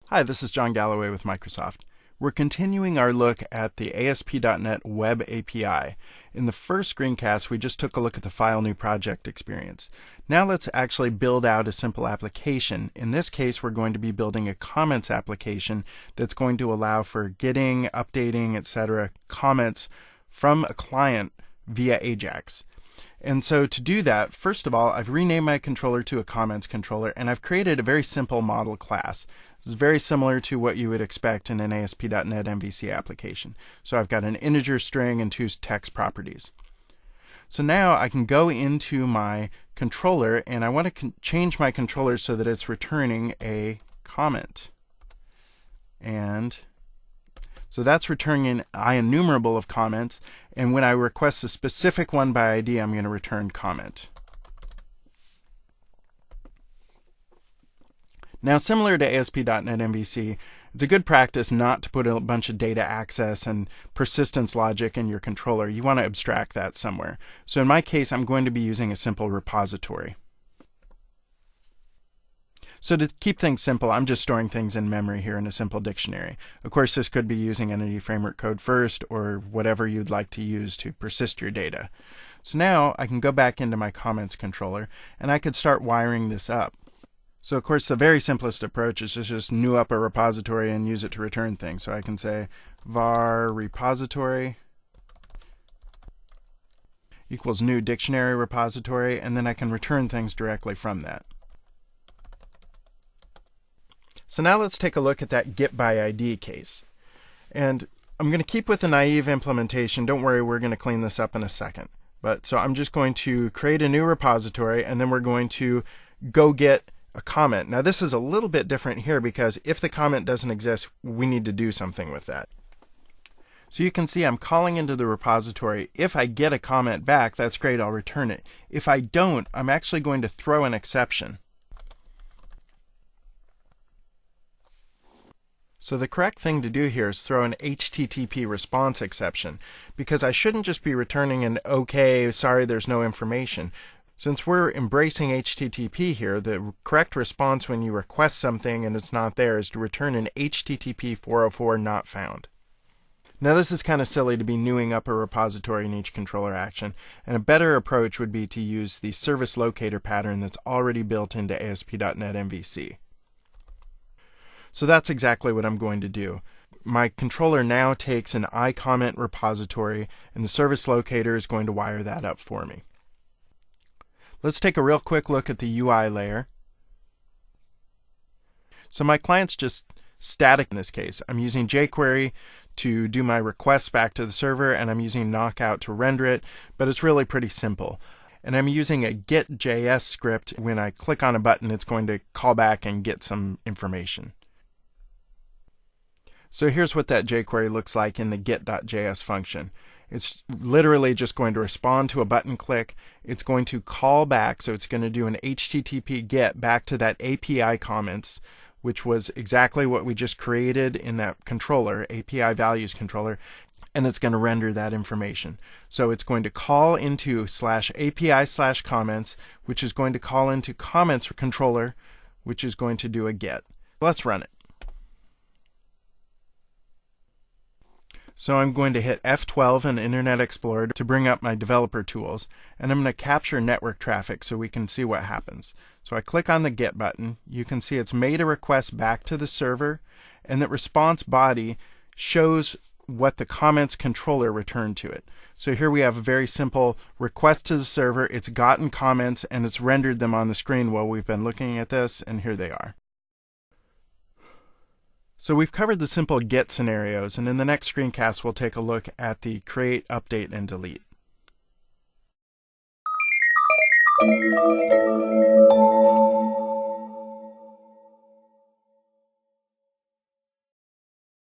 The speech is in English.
Hi, this is John Galloway with Microsoft. We're continuing our look at the ASP.NET Web API. In the first screencast, we just took a look at the File New Project experience. Now let's actually build out a simple application. In this case, we're going to be building a comments application that's going to allow for getting, updating, etc. comments from a client via AJAX. And so to do that, first of all, I've renamed my controller to a comments controller, and I've created a very simple model class. This is very similar to what you would expect in an ASP.NET MVC application. So I've got an integer string and two text properties. So now I can go into my controller, and I want to change my controller so that it's returning a comment. And so that's returning an IEnumerable of comments, and when I request a specific one by ID, I'm going to return comment. Now, similar to ASP.NET MVC, it's a good practice not to put a bunch of data access and persistence logic in your controller. You want to abstract that somewhere. So in my case, I'm going to be using a simple repository. So to keep things simple, I'm just storing things in memory here in a simple dictionary. Of course, this could be using Entity Framework code first, or whatever you'd like to use to persist your data. So now I can go back into my comments controller, and I could start wiring this up. So of course, the very simplest approach is to just new up a repository and use it to return things. So I can say var repository equals new dictionary repository, and then I can return things directly from that. So now let's take a look at that get by ID case. And I'm going to keep with the naive implementation. Don't worry, we're going to clean this up in a second. So I'm just going to create a new repository, and then we're going to go get a comment. Now this is a little bit different here because if the comment doesn't exist, we need to do something with that. So you can see I'm calling into the repository. If I get a comment back, that's great, I'll return it. If I don't, I'm actually going to throw an exception. So the correct thing to do here is throw an HTTP response exception, because I shouldn't just be returning an OK, sorry, there's no information. Since we're embracing HTTP here, the correct response when you request something and it's not there is to return an HTTP 404 not found. Now this is kind of silly to be newing up a repository in each controller action, and a better approach would be to use the service locator pattern that's already built into ASP.NET MVC. So that's exactly what I'm going to do. My controller now takes an iComment repository, and the service locator is going to wire that up for me. Let's take a real quick look at the UI layer. So my client's just static in this case. I'm using jQuery to do my requests back to the server, and I'm using Knockout to render it, but it's really pretty simple. And I'm using a get.js script. When I click on a button, it's going to call back and get some information. So here's what that jQuery looks like in the get.js function. It's literally just going to respond to a button click. It's going to call back, so it's going to do an HTTP GET back to that API comments, which was exactly what we just created in that controller, API values controller, and it's going to render that information. So it's going to call into /API/comments, which is going to call into comments controller, which is going to do a GET. Let's run it. So I'm going to hit F12 in Internet Explorer to bring up my developer tools, and I'm going to capture network traffic so we can see what happens. So I click on the Get button. You can see it's made a request back to the server, and that response body shows what the comments controller returned to it. So here we have a very simple request to the server. It's gotten comments, and it's rendered them on the screen while we've been looking at this, and here they are. So we've covered the simple GET scenarios, and in the next screencast we'll take a look at the create, update, and delete.